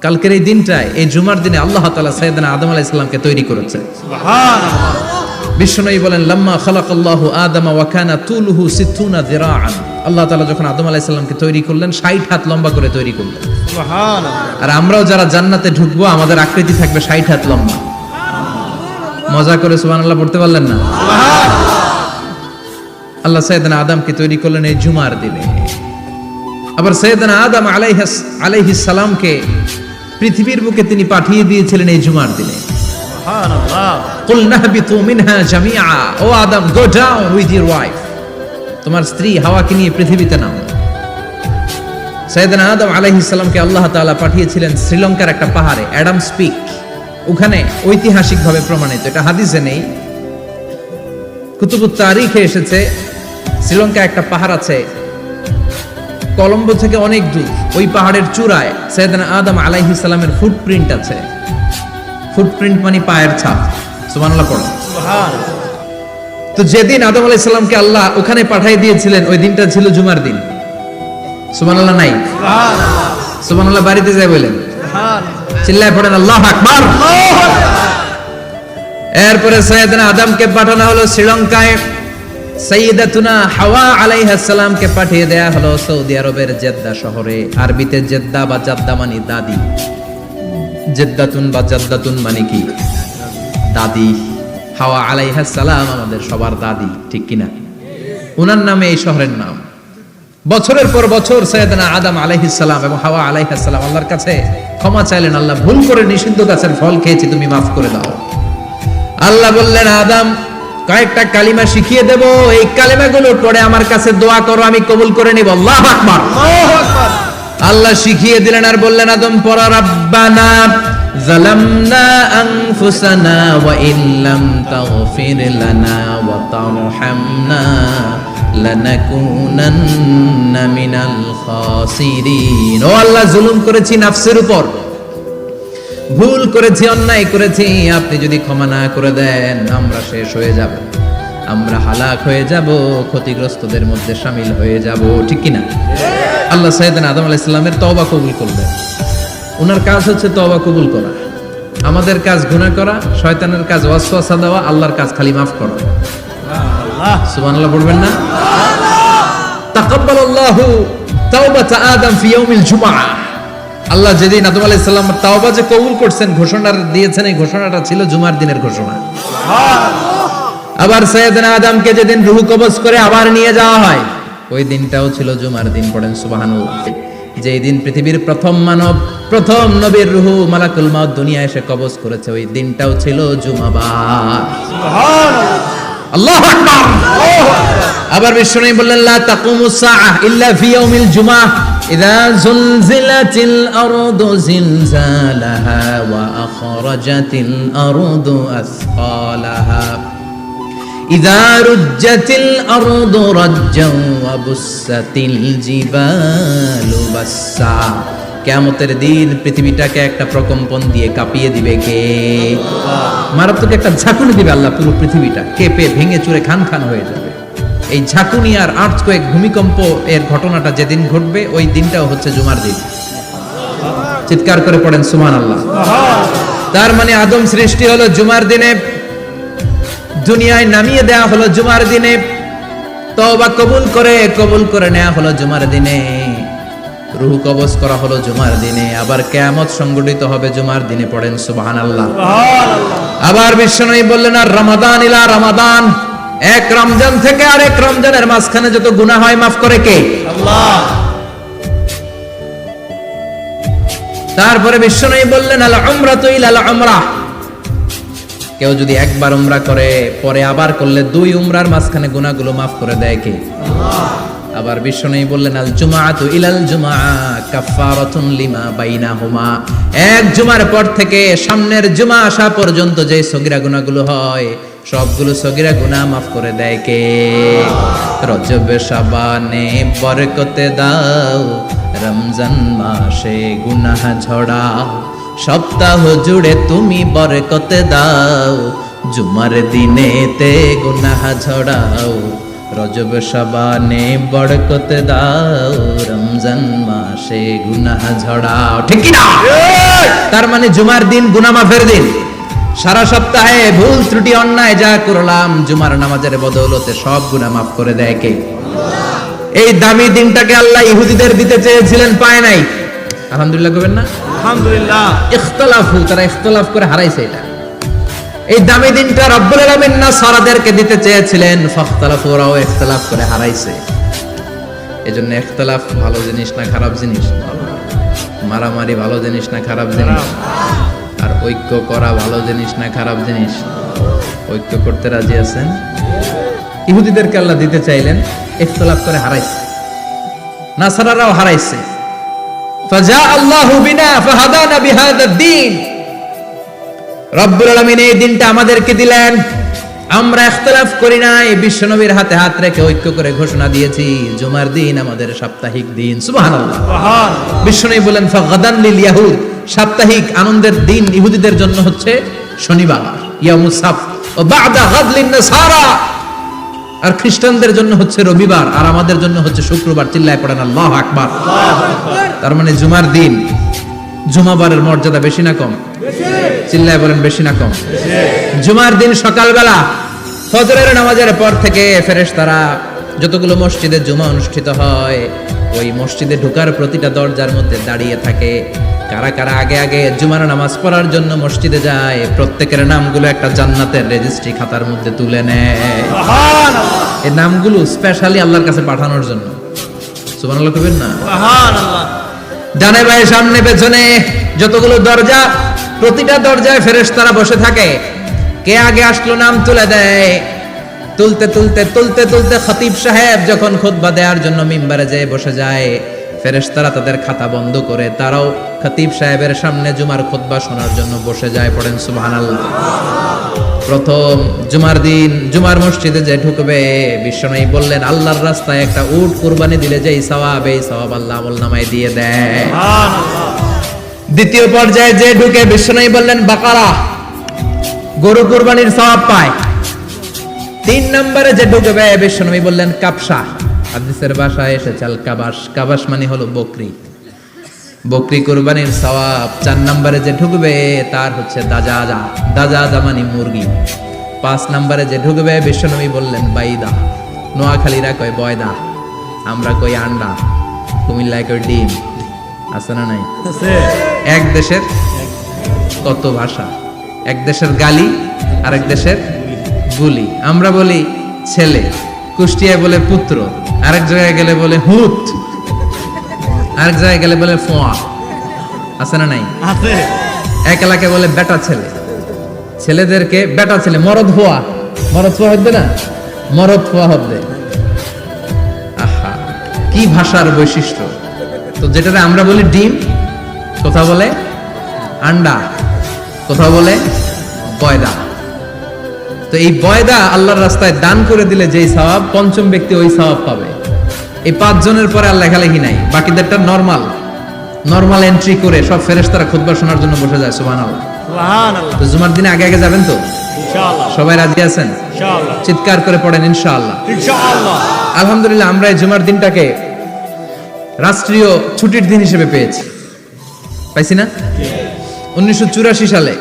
কালকের এই দিনটায়, এই জুমার দিনে আল্লাহ তাআলা সাইয়েদনা আদম আলাইহিস সালামকে তৈরি করেছে। সুবহানাল্লাহ। বিশ্বনবী বলেন, লাম্মা খালাকাল্লাহু আদামা ওয়া কানা তুলুহু 60 যিরাআন। আল্লাহ তাআলা যখন আদম আলাইহিস সালামকে তৈরি করলেন, 60 হাত লম্বা করে তৈরি করলেন। সুবহানাল্লাহ। আর আমরাও যারা জান্নাতে ঢুকবো, আমাদের আকৃতি থাকবে 60 হাত লম্বা। মজা করে সুবহানাল্লাহ পড়তে পারলেন না? আল্লাহ সাইয়েদনা আদমকে তৈরি করলেন এই জুমার দিনে। আবার সাইয়েদনা আদম আলাইহিস সালামকে পৃথিবীর বুকে তিনি পাঠিয়ে দিয়েছিলেন এই জুমার দিনে। সুবহানাল্লাহ। কুল নাহবিতু মিনহা জামিআ, ও Adam, go down with your wife, তোমার স্ত্রী হাওয়াকে নিয়ে পৃথিবীতে নামো। সাইয়েদনা আদম আলাইহিস সালামকে আল্লাহ তাআলা পাঠিয়েছিলেন শ্রীলঙ্কার একটা পাহাড়ে, অ্যাডামস পিক। ওখানে ঐতিহাসিকভাবে প্রমাণিত, এটা হাদিসে নেই, কুতুবুত তারিখে এসেছে। শ্রীলঙ্কায় একটা পাহাড় আছে, কলম্বো থেকে অনেক দূর। ওই পাহাড়ের চূড়ায় সাইয়েদনা আদম আলাইহিস সালামের ফুটপ্রিন্ট আছে। ফুটপ্রিন্ট মানে পায়ের ছাপ। সুবহানাল্লাহ পড়ো। সুবহানাল্লাহ। তো যেদিন আদম আলাইহিস সালামকে আল্লাহ ওখানে পাঠিয়ে দিয়েছিলেন, ওই দিনটা ছিল জুমার দিন। সুবহানাল্লাহ নাই? সুবহানাল্লাহ। সুবহানাল্লাহ বাড়িতে যায় বলেন, সুবহানাল্লাহ। চিল্লায় পড়েন আল্লাহু আকবার। এরপরে সাইয়েদনা আদমকে পাঠানো হলো শ্রীলঙ্কায়। সাইয়্যিদাতুনা হাওয়া আলাইহিস সালামকে পাঠিয়ে দেয়া হলো সৌদি আরবের জেদ্দা শহরে। আরবিতে জেদ্দা বা জাদ্দা মানে দাদি। জেদ্দাতুন বা জাদ্দাতুন মানে কি? দাদি। হাওয়া আলাইহিস সালাম আমাদের সবার দাদি, ঠিক কিনা? ওনার নামে এই শহরের নাম। বছরের পর বছর সাইয়েদনা আদম আলাইহিস সালাম এবং হাওয়া আলাইহিস সালাম আল্লাহর কাছে ক্ষমা চাইলেন, আল্লাহ ভুল করে নিষিদ্ধ গাছের ফল খেয়েছি, তুমি মাফ করে দাও। আল্লাহ বললেন, আদম, কয়েকটা কালিমা শিখিয়ে দেব, এই কালিমাগুলো পড়ে আমার কাছে দোয়া করো, আমি কবুল করে নিব। আল্লাহু আকবার। আল্লাহু আকবার। আল্লাহ শিখিয়ে দিলেন আর বললেন, আদম পড়ো, রাব্বানা যালামনা আনফুসানা ওয়া ইল্লাম তাগফির লানা ওয়া তারহামনা লানাকুনান্না মিনাল খাসিরিন। ও আল্লাহ, জুলুম করেছি নাফসের উপর, ভুল করেছি, অন্যায় করেছি, আপনি যদি ক্ষমা না করে দেন আমরা শেষ হয়ে যাব, আমরা হালাক হয়ে যাব, ক্ষতিগ্রস্তদের মধ্যে শামিল হয়ে যাব, ঠিক কিনা? আল্লাহ সাইয়েদনা আদম আলাইহিস সালামের তওবা কবুল করলেন। ওনার কাজ হচ্ছে তওবা কবুল করা। আমাদের কাজ গুনাহ করা, শয়তানের কাজ ওয়াসওয়াসা দেওয়া, আল্লাহর কাজ খালি মাফ করা। আল্লাহ। সুবহানাল্লাহ পড়বেন না? তাকাব্বালাল্লাহু তাওবাতা আদম ফি ইয়াউমিল জুমআ। আল্লাহ যেদিন আদম আলাইহিস সালাম তাওবা যে কবুল করছেন, ঘোষণা দিয়েছেন, এই ঘোষণাটা ছিল জুমার দিনের ঘোষণা। আবার সাইয়েদনা আদমকে যেদিন রূহ কবজ করে আবার নিয়ে যাওয়া হয়, ওই দিনটাও ছিল জুমার দিন। পড়েন সুবহানাল্লাহ। যেই দিন পৃথিবীর প্রথম মানব, প্রথম নবীর রূহ মালাকুল মাউত দুনিয়ায় এসে কবজ করেছে, ওই দিনটাও ছিল জুমাবার। সুবহানাল্লাহ। আল্লাহু আকবার। আবার বিশ্বনবী বললেন, লা তাকুমুস সাআহ ইল্লা ফি ইয়াউমিল জুমআহ ইযা যুলজিলাতিল আরদু জিলজালাহা ওয়া আখরাজাতিল আরদু আসকালাহা ইযা রুজ্জাতিল আরদু রাজ্জান ওয়া বুসাতিল জিবালু বাসসা। কিয়ামতের দিন পৃথিবীটাকে একটা প্রকম্পন দিয়ে কাঁপিয়ে দিবে কে? মারাত্মক একটা ঝাঁকুনি দিবে আল্লাহ, পুরো পৃথিবীটা কেঁপে ভেঙে চুরে খান খান হয়ে যাবে। এই ঝাঁকুনি আর আর্থকোয়েক, ভূমিকম্প এর ঘটনাটা যেদিন ঘটবে, ওই দিনটাও হচ্ছে জুমার দিন। চিৎকার করে পড়েন সুবহানাল্লাহ। তার মানে আদম সৃষ্টি হলো জুমার দিনে, দুনিয়ায় নামিয়ে দেয়া হলো জুমার দিনে, তওবা কবুল করে নেওয়া হলো জুমার দিনে, রূহ কবজ করা হলো জুমার দিনে, আবার কিয়ামত সংগঠিত হবে জুমার দিনে। পড়েন সুবহানাল্লাহ। আবার বিশ্বনবী বললেন, আর রমাদান ইলা রমাদান, এক রমজান থেকে আরেক রমজানের মাঝখানে যত গুনাহ হয় মাফ করে কে? আল্লাহ। তারপরে বিশ্বনবী বললেন, আল উমরাতু ইলাল উমরাহ, কেউ যদি একবার উমরা করে পরে আবার করলে 2 উমরার মাঝখানে গুনাহগুলো মাফ করে দেয় কে? আল্লাহ। আবার বিশ্বনবী বললেন, আল জুমআতু ইলাল জুমআ কাফফারাতুন লিমা বাইনাহুমা, এক জুমার পর থেকে সামনের জুমা আসা পর্যন্ত যে সগীরা গুনাহগুলো হয়, সবগুলো সগীরা গুনাহ মাফ করে দেয় কে? রজব শাবানে বরকতে দাও, রমজান মাসে গুনাহ ঝড়াও, সপ্তাহ জুড়ে তুমি বরকতে দাও, জুমার দিনেতে গুনাহ ঝড়াও, রজব শাবানে বরকত দাও, রমজান মাসে গুনাহ ঝড়াও। ঠিক কি না? তার মানে জুমার দিন গুনাহ মাফের দিন। সারা সপ্তাহে ভুল ত্রুটি অন্যায় যা করলাম জুমার নামাজের বদৌলতে সব গুনাহ মাফ করে দেয় কে? এই দামি দিনটাকে আল্লাহ ইহুদিদের দিতে চেয়েছিলেন, পায় নাই। আলহামদুলিল্লাহ কইবেন না? আলহামদুলিল্লাহ। ইখতিলাফু, তারা ইখতিলাফ করে হারাইছে এটা। এই দামি দিনটা রব্বুল আলামিন নাসারাদেরকে দিতে চেয়েছিলেন, ফাখতালাফু, ওরাও ইখতিলাফ করে হারাইছে। এজন্য ইখতিলাফ ভালো জিনিস না খারাপ জিনিস? মারামারি ভালো জিনিস না খারাপ জিনিস? আর ঐক্য করা ভালো জিনিস না খারাপ জিনিস? ঐক্য করতে রাজি আছেন? ইহুদিদেরকে আল্লাহ দিতে চাইলেন, ইখতিলাফ করে হারাইছে। নাসারারাও হারাইছে। ফাজা আল্লাহু বিনা ফাহাদানা বিহাদা দ্বীন। রব্বুল আলামিন এই দিনটা আমাদেরকে দিলেন, আমরা ইখতিলাফ করি নাই, বিশ্বনবীর হাতে হাত রেখে ঐক্য করে ঘোষণা দিয়েছি জুমার দিন আমাদের সাপ্তাহিক দিন। সুবহানাল্লাহ। বিশ্বনবী বলেন ফাগাদান লিল ইয়াহুদ, সাপ্তাহিক আনন্দের দিন ইহুদিদের জন্য হচ্ছে শনিবার, ইয়ামুস সাbt, ও বা'দা গাদ লিন নাসারা, আর খ্রিস্টানদের জন্য হচ্ছে রবিবার, আর আমাদের জন্য হচ্ছে শুক্রবার। চিল্লায় পড়েন আল্লাহু আকবার। তার মানে জুমার দিন, জুমাবারের মর্যাদা বেশি না কম? চিল্লায় বলেন বেশি না কম? জুমার দিন সকালবেলা ফজরের নামাজের পর থেকে ফেরেশতারা যতগুলো মসজিদে জুমা অনুষ্ঠিত হয় ওই মসজিদে ঢোকার প্রতিটা দরজার মধ্যে দাঁড়িয়ে থাকে। কারা কারা আগে আগে জুমার নামাজ পড়ার জন্য মসজিদে যায়, প্রত্যেকের নামগুলো একটা জান্নাতের রেজিস্ট্রি খাতার মধ্যে তুলে নেয়। এই নামগুলো স্পেশালি আল্লাহর কাছে পাঠানোর জন্য। সুবহানাল্লাহ কইবেন না? সুবহানাল্লাহ। ডানে বায়ে সামনে পেছনে যতগুলো দরজা, প্রতিটা দরজায় ফেরেশতারা বসে থাকে। কে আগে আসলো নাম তুলে দেয়। তুলতে তুলতে তুলতে তুলতে খতিব সাহেব যখন খুতবা দেওয়ার জন্য মিম্বারে যেয়ে বসে যায়, ফেরেশতারা তাদের খাতা বন্ধ করে তারাও খতিব সাহেবের সামনে জুমার খুতবা শোনার জন্য বসে যায়। পড়েন সুবহানাল্লাহ। প্রথম জুমার দিন জুমার মসজিদে যে ঢুকবে, বিশ্বনবী বললেন আল্লাহর রাস্তায় একটা উট কুরবানি দিলে যেই সওয়াব, এই সওয়াব আল্লাহ আমলনামায় দিয়ে দেয়। দ্বিতীয় পর্যায়ে যে ঢুকে, বিশ্বনবী বললেন বাকারা, গরু কুরবানির সওয়াব পায়। তিন নম্বরে যে ঢুকবে, বিশ্বনবী বললেন কাবসা, হাদিসের ভাষায় এসেছে আল কাবাস, কাবাস মানে হলো বকরি, বকরি কুরবানির সওয়াব। চার নম্বরে যে ঢুকবে তার হচ্ছে দাজাজা, দাজাজা মানে মুরগি। পাঁচ নম্বরে যে ঢুকবে, বিশ্বনবী বললেন বাইদা, নোয়াখালীরা কয় বয়দা, আমরা কই আন্ডা, কুমিল্লায় কই ডিম। আছে না নাই? এক দেশের কত ভাষা, এক দেশের গালি আর এক দেশের গুলি। আমরা বলি ছেলে, কুষ্টিয়ায় বলে পুত্র, আরেক জায়গায় গেলে বলে হুত, আরেক জায়গায় গেলে বলে ফোয়া। আছে না নাই? আছে। এক এলাকায় বলে বেটা ছেলে, ছেলেদেরকে বেটা ছেলে। মরদ হওয়া, মরদ হওয়া হবে না, মরদ হওয়া হবে। আহা, কি ভাষার বৈশিষ্ট্য! তো যেটাতে আমরা বলি ডিম, কোথাও বলে আন্ডা, কোথাও বলে বয়দা। তো এই বয়দা আল্লাহর রাস্তায় দান করে দিলে যেই সওয়াব, পঞ্চম ব্যক্তি ওই সওয়াব পাবে। এই 5 জনের পরে আর লেখালেখি নাই, বাকিদেরটা নরমাল এন্ট্রি করে সব ফেরেশতারা খুতবা শোনার জন্য বসে যায়। সুবহানাল্লাহ। সুবহানাল্লাহ। তো জুমার দিনে আগে আগে যাবেন তো? ইনশাআল্লাহ। সবাই রাজি আছেন? ইনশাআল্লাহ। চিৎকার করে পড়েন ইনশাআল্লাহ। ইনশাআল্লাহ। আলহামদুলিল্লাহ, আমরা এই জুমার দিনটাকে রাষ্ট্রীয় ছুটির দিন হিসেবে পেয়েছি, পাইছি না? 1984 সালে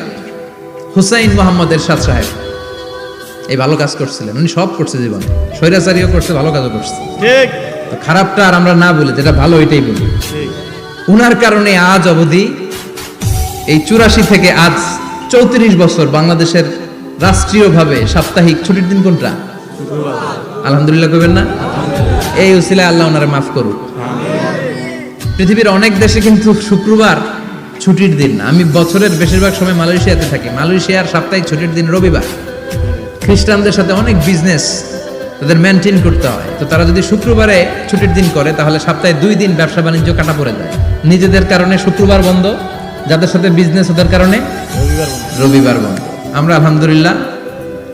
হুসাইন মোহাম্মদ এরশাদ সাহেব এই ভালো কাজ করছিলেন। উনি সব করছে জীবনে, স্বৈরাচারীও করছে, ভালো কাজও করছে। ঠিক। তো খারাপটা আর আমরা না বলি, যেটা ভালো ওইটাই বলি। ঠিক। উনার কারণে আজ অবধি এই 84 থেকে আজ 34 বছর বাংলাদেশের রাষ্ট্রীয়ভাবে সাপ্তাহিক ছুটির দিন কোনটা? আলহামদুলিল্লাহ কইবেন না? এই উসিলায় আল্লাহ ওনারে মাফ করুক। পৃথিবীর অনেক দেশে কিন্তু শুক্রবার ছুটির দিন না। আমি বছরের বেশিরভাগ সময় মালয়েশিয়াতে থাকি। মালয়েশিয়ার সাপ্তাহিক ছুটির দিন রবিবার। খ্রিস্টানদের সাথে অনেক বিজনেস তাদের মেনটেন করতে হয়, তো তারা যদি শুক্রবারে ছুটির দিন করে তাহলে সপ্তাহে 2 দিন ব্যবসা বাণিজ্য কাটা পড়ে যায়। নিজেদের কারণে শুক্রবার বন্ধ, যাদের সাথে বিজনেস ওদের কারণে রবিবার বন্ধ। আমরা আলহামদুলিল্লাহ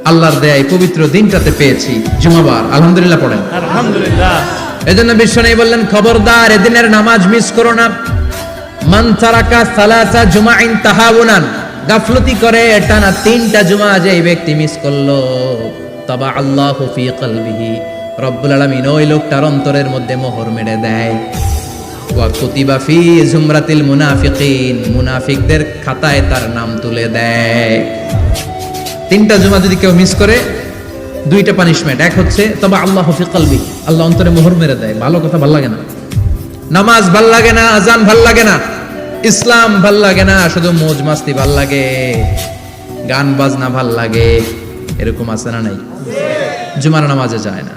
আল্লাহর দয়ায় পবিত্র দিনটাতে পেয়েছি জুমাবার। আলহামদুলিল্লাহ পড়েন আলহামদুলিল্লাহ। এজন্য বিশ্বনবী বললেন খবরদার এদিনের নামাজ মিস করো না। মান তারাকা সালাসা জুমাইন তাহাউনান, গাফলতি করে টানা 3টা জুমা যে ব্যক্তি মিস করলো, তাবা আল্লাহু ফি কলবিহি, রব্বুল আলামিন ওই লোকটার অন্তরের মধ্যে মোহর মেরে দেয়। ওয়া কুতিবা ফি জুমরাতিল মুনাফিকিন, মুনাফিকদের খাতায় তার নাম তুলে দেয়। 3টা জুমা যদি কেউ মিস করে 2টা পানিশমেন্ট। এক হচ্ছে তবে আল্লাহ ফি কলবি, আল্লাহ অন্তরে মোহর মেরে দেয়। ভালো কথা ভাল লাগে না, নামাজ ভাল লাগে না, আজান ভাল লাগে না, ইসলাম ভাল লাগে না, শুধু মौज মাস্তি ভাল লাগে, গান বাজনা ভাল লাগে, এরকম আছে না নাই? জুমার নামাজে যায় না।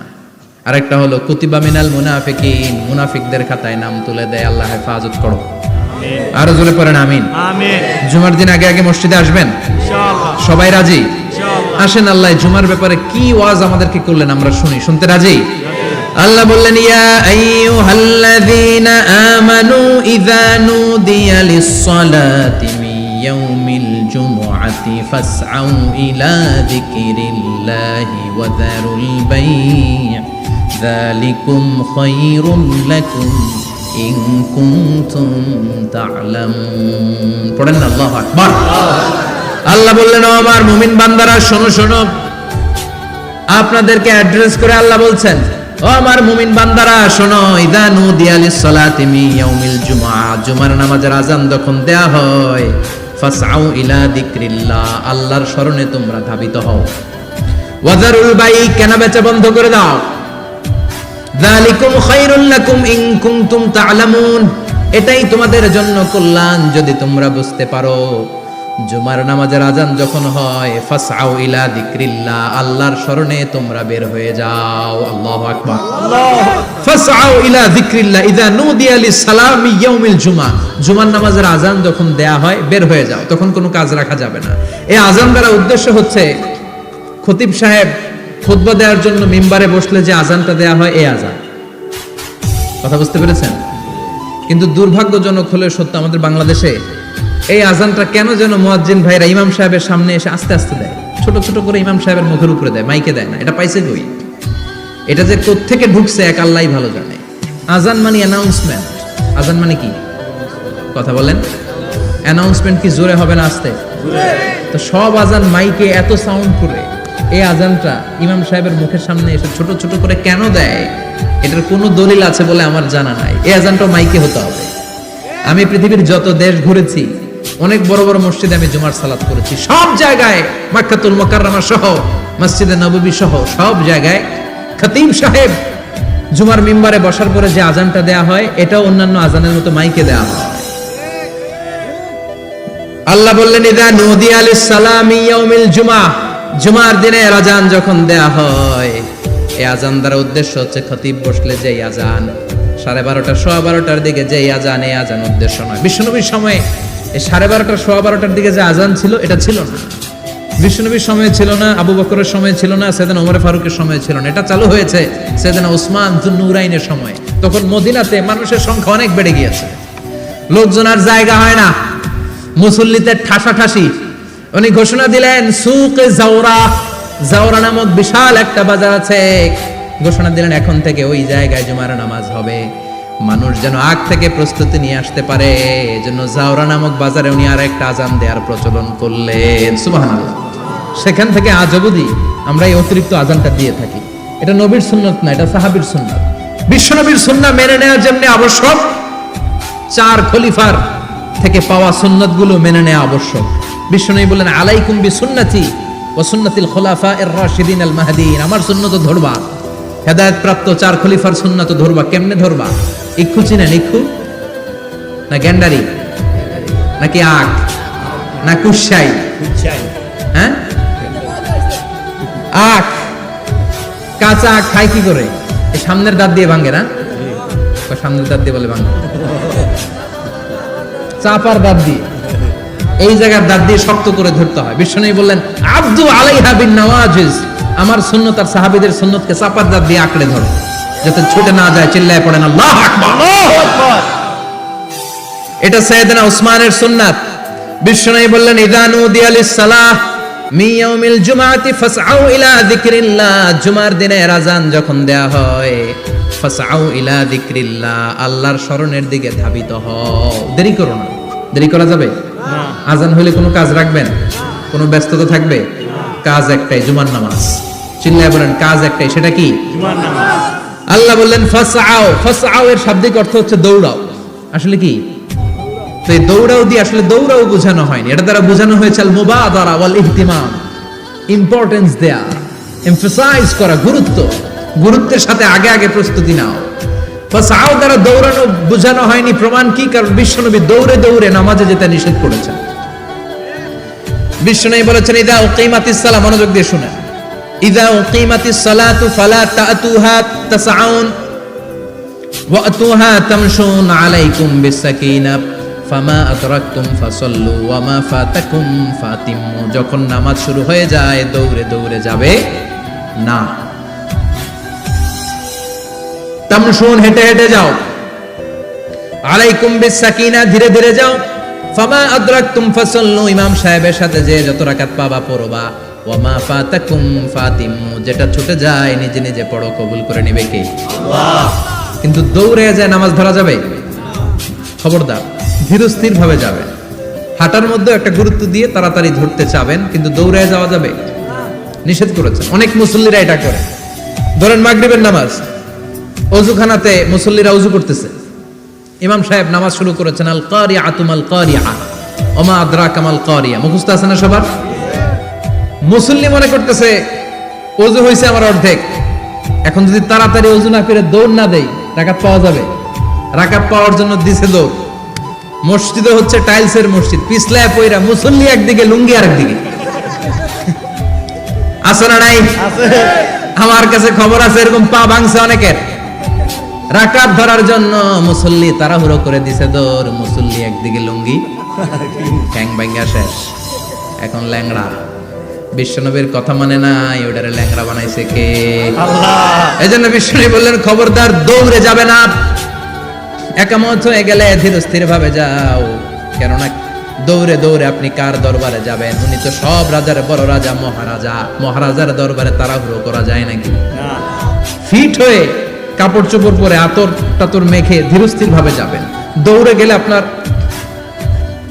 আরেকটা হলো কুতিবা মিনাল মুনাফিকিন, মুনাফিকদের খাতায় নাম তুলে দেয়। আল্লাহ হেফাজত করো। আরো জোরে পড়েন আমিন। আমিন। জুমার দিন আগে আগে মসজিদে আসবেন ইনশাআল্লাহ। সবাই রাজি? ইনশাআল্লাহ। আসেন, আল্লাহ জুমার ব্যাপারে কি ওয়াজ আমাদেরকে করলেন আমরা শুনি। শুনতে রাজি? আল্লাহ বললেন ইয়া আইয়ুহাল্লাযীনা আমানু ইযা নুদিয়া লিস-সালাতি মিন ইয়াউমিল জুমআতি ফাসআউ ইলা যিকরিল্লাহি ওয়া যারুল বাই', যালিকুম খায়রুল লাকুম ইন কুনতুম তা'লামুন। পড়েন না আল্লাহু আকবার। আল্লাহ বললেন ও আমার মুমিন বান্দারা শোনো শোনো, আপনাদেরকে অ্যাড্রেস করে আল্লাহ বলছেন ও আমার মুমিন বান্দারা শোনো, ইযা নুদিয়া লিস-সালাতি মিন ইয়াউমিল জুমআ, জুমার নামাজের আযান যখন দেয়া হয়, ফাসআউ ইলা যিকরিল্লাহ, আল্লাহর স্মরণে তোমরা ধাবিত হও। ওয়া যারুল বাই', কেনা বেচা বন্ধ করে দাও। যালিকুম খায়রুল লাকুম ইন কুনতুম তা'লামুন, এটাই তোমাদের জন্য কল্যাণ যদি তোমরা বুঝতে পারো। জুমার নামাজের আযান যখন হয়, ফাসআউ ইলা যিকরিল্লাহ, আল্লাহর স্মরণে তোমরা বের হয়ে যাও। আল্লাহু আকবার। ফাসআউ ইলা যিকরিল্লাহ ইযা নুদিয়া লিস-সালামি ইয়াউমিল জুমআ, জুমার নামাজের আযান যখন দেয়া হয় বের হয়ে যাও, তখন কোনো কাজ রাখা যাবে না। এই আযান দ্বারা উদ্দেশ্য হচ্ছে খতিব সাহেব খুতবা দেওয়ার জন্য মিম্বারে বসলে যে আযানটা দেয়া হয়, এই আযান। কথা বুঝতে পেরেছেন? কিন্তু দুর্ভাগ্যজনক হলে সত্য, আমাদের বাংলাদেশে এই আযানটা কেন যেন মুয়াজ্জিন ভাইরা ইমাম সাহেবের সামনে এসে আস্তে আস্তে দেয়, ছোট ছোট করে ইমাম সাহেবের মুখের উপরে দেয়, মাইকে দেয় না। এটা পাইছে কই? এটা যে কোত্থেকে ঢুকছে এক আল্লাহই ভালো জানে। আযান মানে অ্যানাউন্সমেন্ট। আযান মানে কি? কথা বলেন। অ্যানাউন্সমেন্ট কি জোরে হবে না আস্তে? তো সব আযান মাইকে এত সাউন্ড করে, এই আযানটা ইমাম সাহেবের মুখের সামনে এসে ছোট ছোট করে কেন দেয়? এটার কোনো দলিল আছে বলে আমার জানা নাই। এই আযানটা মাইকে হতে হবে। আমি পৃথিবীর যত দেশ ঘুরেছি, অনেক বড় বড় মসজিদে আমি জুমার সালাত করেছি, সব জায়গায় মক্কাতুল মুকাররমা সহ মসজিদে নববী সহ সব জায়গায় খতিব সাহেব জুমার মিম্বারে বসার পরে যে আযানটা দেয়া হয়, এটাও অন্যান্য আযানের মতো মাইকে দেয়া হয়। আল্লাহ বললেন ইযা নুদিয়া লিস-সালামি ইয়াউমিল জুমআ, জুমার দিনে আযান যখন দেয়া হয়, এই আযান দ্বারা উদ্দেশ্য হচ্ছে খতিব বসলে যে আযান 12:30 12:15 দিকে যে আযান, এই আযান উদ্দেশ্য নয়। বিশ্বনবীর সময় এই 12:30 12:15 দিকে যে আযান ছিল, এটা ছিল না। বিশ্বনবীর সময় ছিল না, আবু বকরের সময় ছিল না, সাইয়েদনা ওমর ফারুকের সময় ছিল না। এটা চালু হয়েছে সাইয়েদনা উসমান যুন্নুরাইনের সময়। তখন মদিনাতে মানুষের সংখ্যা অনেক বেড়ে গিয়েছে, লোকজন আর জায়গা হয় না, মুসল্লিতে ঠাসাঠাসি। উনি ঘোষণা দিলেন সুকে জাওরা, জাওরা নামক বিশাল একটা বাজার আছে, ঘোষণা দিলেন এখন থেকে ওই জায়গায় জুমার নামাজ হবে। মানুষ যেন আগ থেকে প্রস্তুতি নিয়ে আসতে পারে, এজন্য জাওরা নামক বাজারে উনি আর একটা আযান দেওয়ার প্রচলন করলেন। সুবহানাল্লাহ। সেখান থেকে আজ অবধি আমরা এই অতিরিক্ত আযানটা দিয়ে থাকি। এটা নবীর সুন্নাত না, এটা সাহাবীর সুন্নাত। বিশ্বনবীর সুন্নাহ মেনে নেওয়া যেমনি আবশ্যক, 4 খলিফার থেকে পাওয়া সুন্নাতগুলো মেনে নেওয়া আবশ্যক। বিশ্বনবী বললেন আলাইকুম বিসুন্নতি ওয়া সুন্নাতিল খুলাফায়ে রাশিদিন আল মাহদিয়িন, আমার সুন্নাত ধরবা। হেদায়েত প্রাপ্ত 4 খলিফার সুন্নাত ধরবা। কেমনে ধরবা? ইক্ষু চিনেন? ইক্ষু না গ্যান্ডারি নাকি আখ না কুশাই? হ্যাঁ, আখ। কাঁচা আখ খায় কি করে? এই সামনের দাঁত দিয়ে ভাঙে না? সামনের দাঁত দিয়ে বলে ভাঙে, চাপার দাঁত দিয়ে, এই জায়গার দাঁত দিয়ে শক্ত করে ধরতে হয়। বিশ্বনবী বললেন আব্দু আলাইহা বিন নওয়াজিজ, আমার সুন্নাত আর সাহাবীদের সুন্নাতকে চাপার দাঁত দিয়ে আঁকড়ে ধরো, যাতে ছুটে না যায়। চিল্লায় পড়েন আল্লাহু আকবার। এটা সাইয়েদনা উসমানের সুন্নাত। বিশ্বনবী বললেন ইযা নুদিয়া লিস-সালাহ মিন ইয়াউমিল জুমআতি ফাসআউ ইলা যিকরিল্লাহ, জুমার দিনে আযান যখন দেয়া হয়, ফাসআউ ইলা যিকরিল্লাহ, আল্লাহর স্মরণের দিকে ধাবিত হও। দেরি করো না। দেরি করা যাবে না। আযান হলে কোনো কাজ রাখবেন? কোনো ব্যস্ততা থাকবে? কাজ একটাই, জুমার নামাজ। চিল্লায় বলেন কাজ একটাই, সেটা কি? জুমার নামাজ। আল্লাহ বললেন ফাসআউ, ফাসআউ এর শাব্দিক অর্থ হচ্ছে দৌড়াও। আসলে কি? তো এই দৌড়াও দিয়ে আসলে দৌড়াও বোঝানো হয়নি, এটা দ্বারা বোঝানো হয়েছে আল মুবাদারা ওয়াল ইহতিমাম, ইম্পর্টেন্স দেয়া, এমফাসাইজ করা, গুরুত্বের সাথে আগে আগে প্রস্তুতি নাও। ফাসাও দ্বারা দৌড়ানো বোঝানো হয়নি, প্রমাণ কি? কারণ বিশ্বনবী দৌড়ে দৌড়ে নামাজে যেতে নিষেধ করেছেন। বিশ্বনবী বলেছেন ইদা উকিমাতিস সালাহ, মনোযোগ দিয়ে শুনেন, ইদা উকিমাতিস সালাতু ফালা তাতুহা তাসআউন ওয়া আতুহা তামশুন আলাইকুম বিসাকিনাহ ফামা আদরাকতুম ফাসাল্লু ওয়া মা ফাতাকুম ফাতিম্মু। যখন নামাজ শুরু হয়ে যায় দৌড়ে দৌড়ে যাবে না, তামশুন হেঁটে হেঁটে যাও, আলাইকুম বিসাকিনা ধীরে ধীরে যাও, ফামা আদরাকতুম ফাসাল্লু ইমাম সাহেবের সাথে যে যত রাকাত পাবা পড়বা, ওয়া মা ফাতাকুম ফাতিম্মু যেটা ছুটে যায় নিজে নিজে পড়ো, কবুল করে নেবে কে? আল্লাহ। কিন্তু দৌড়ে যায় নামাজ ধরা যাবে? খবরদার, ধীরস্থির ভাবে যাবেন। হাঁটার মধ্যে একটা গুরুত্ব দিয়ে তাড়াতাড়ি ধরতে চাবেন, কিন্তু দৌড়ে যাওয়া যাবে? নিষেধ করেছেন। অনেক মুসল্লিরা এটা করে। ধরেন মাগরিবের নামাজ, ওযুখানাতে মুসল্লিরা ওযু করতেছে, ইমাম সাহেব নামাজ শুরু করেছেন আল কারিআতু মাল কারিআ ওয়া মা আদরাকা মাল কারিআ, মুখস্থ আছে না সবার? মুসল্লি মনে করতেছে ওযু হইছে আমার অর্ধেক, এখন যদি তাড়াতাড়ি ওযু না করে দৌড় না দেই রাকাত পাওয়া যাবে? রাকাত পাওয়ার জন্য দিছে দৌড়। মসজিদে হচ্ছে টাইলসের মসজিদ, পিছলায় পয়রা মুসল্লি একদিকে, লুঙ্গি আরেকদিকে। আছে না নাই? আমার কাছে খবর আছে এরকম পা ভাঙছে অনেকের। রাকাত ধরার জন্য মুসল্লি তাড়াহুড়ো করে দিছে দৌড়, মুসল্লি একদিকে লুঙ্গি, ঠ্যাং ভাঙা শেষ, এখন ল্যাংড়া। বিশ্বনবীর কথা মানে নাই, ওটারে ল্যাংড়া বানাইছে কে? আল্লাহ। এজন্য বিশ্বনবী বললেন খবরদার দৌড়ে যাবে না, একামত হয়ে গেলে ধীরস্থির ভাবে যাও, কেননা দৌড়ে দৌড়ে আপনি কার দরবারে যাবেন? উনি তো সব রাজার বড় রাজা, মহারাজা। মহারাজার দরবারে তাড়াহুড়ো করা যায় নাকি? ফিট হয়ে কাপড় চোপড় পরে আতর টাতর মেখে ধীরস্থির ভাবে যাবেন। দৌড়ে গেলে আপনার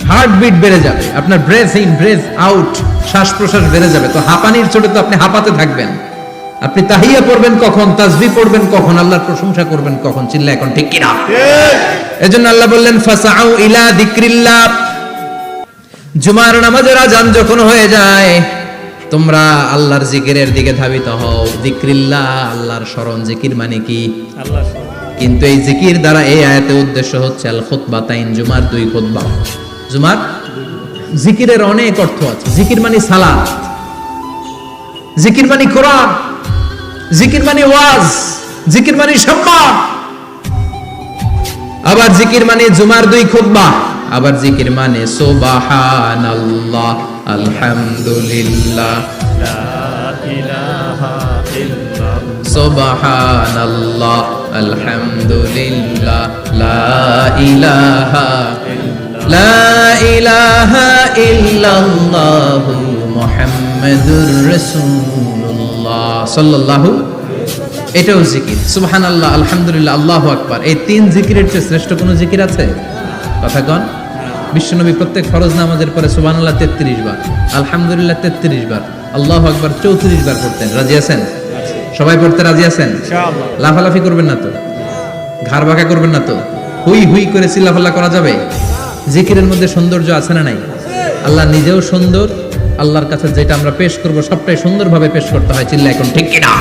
হার্টবিট বেড়ে যাবে, আপনার ব্রেথ ইন ব্রেথ আউট, শ্বাস প্রশ্বাস বেড়ে যাবে। তো হাঁপানির চোটে তো আপনি হাঁপাতে থাকবেন। আপনি তাহিয়া পড়বেন কখন, তাসবিহ পড়বেন কখন, আল্লাহর প্রশংসা করবেন কখন? চিল্লা এখন ঠিক কিনা? এজন্য আল্লাহ বললেন ফাসাউ ইলা যিকরিল্লাহ, জুমার নামাজের আযান যখন হয়ে যায় তোমরা আল্লাহর জিকিরের দিকে ধাবিত হও। যিকরিল্লাহ, আল্লাহর স্মরণ। জিকির মানে কি? আল্লাহর স্মরণ। কিন্তু এই জিকির দ্বারা এই আয়াতের উদ্দেশ্য হচ্ছে আল খুতবাতাইন, জুমার দুই খুতবা। জুমার জিকিরের অনেক অর্থ আছে। জিকির মানে সালাত, জিকির মানে কোরআন, জিকির মানে ওয়াজ, জিকির মানে সম্মান। আবার জিকির মানে জুমার দুই খুতবা, আবার জিকির মানে সুবহানাল্লাহ, আলহামদুলিল্লাহ, লা ইলাহা ইল্লাল্লাহ, সুবহানাল্লাহ, আলহামদুলিল্লাহ, লা ইলাহা ইল্লাল্লাহ, লা ইলাহা ইল্লাল্লাহ, মুহাম্মাদুর রাসূলুল্লাহ সাল্লাল্লাহু। এটাও জিকির। সুবহানাল্লাহ, আলহামদুলিল্লাহ, আল্লাহু আকবার। এই তিন জিকিরের চেয়ে শ্রেষ্ঠ কোনো জিকির আছে? কথা কন। বিশ্বনবী প্রত্যেক ফরজ নামাজের পরে সুবহানাল্লাহ 33 বার, আলহামদুলিল্লাহ 33 বার, আল্লাহু আকবার 34 বার পড়তেন। রাজি আছেন? সবাই পড়তে রাজি আছেন? ইনশাআল্লাহ। লাফালাফি করবেন না তো? ঘাড় বাঁকা করবেন না তো? হুই হুই করে চিল্লাফাল্লা করা যাবে? জিকিরের মধ্যে সৌন্দর্য আছে না নাই? আল্লাহ নিজেও সুন্দর, আল্লাহর কাছে যেটা আমরা পেশ করব সবটাই সুন্দরভাবে পেশ করতে হয়। চিল্লা এখন ঠিক কিনা?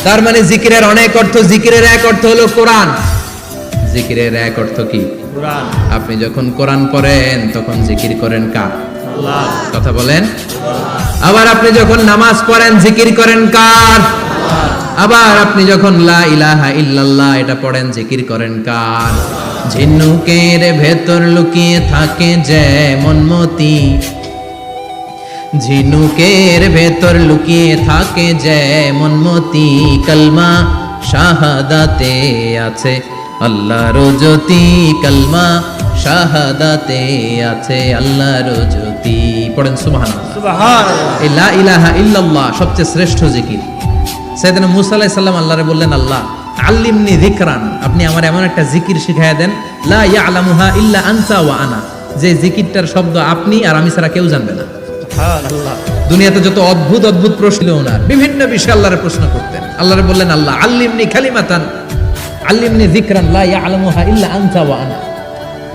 তার মানে জিকিরের অনেক অর্থ। জিকিরের এক অর্থ হলো কোরআন। জিকিরের এক অর্থ কি? কোরআন। আপনি যখন কোরআন পড়েন তখন জিকির করেন কার? আল্লাহ। কথা বলেন। আবার আপনি যখন নামাজ পড়েন জিকির করেন কার? আল্লাহ। আবার আপনি যখন লা ইলাহা ইল্লাল্লাহ এটা পড়েন জিকির করেন কার? ঝিনুকের ভেতর লুকিয়ে থাকে যেমন মতি, ঝিনুকের ভেতর লুকিয়ে থাকে যেমন মতি, কালমা শাহাদাতে আছে আল্লাহর জ্যোতি, কালমা শাহাদাতে আছে আল্লাহর জ্যোতি। পড়েন সুবহানাল্লাহ। সুবহানাল্লাহ। এই লা ইলাহা ইল্লাল্লাহ সবচেয়ে শ্রেষ্ঠ জিকির। সাইয়েদনা মুসা আলাইহিস সালাম আল্লাহরে বললেন, আল্লাহ আল্লিমনি যিকরান, আপনি আমার এমন একটা জিকির শিখায়া দেন, লা ইয়ালামুহা ইল্লা আনতা ওয়া আনা, যে জিকিরটার শব্দ আপনি আর আমি ছাড়া কেউ জানবে না। সুবহানাল্লাহ। দুনিয়াতে যত অদ্ভুত অদ্ভুত প্রশ্ন ওনার, বিভিন্ন বিষয়ে আল্লাহরে প্রশ্ন করতেন। আল্লাহরে বললেন, আল্লাহ আল্লিমনি কালিমাতান, আল্লিমনি যিকরান লা ইয়ালামুহা ইল্লা আনতা ওয়া আনা,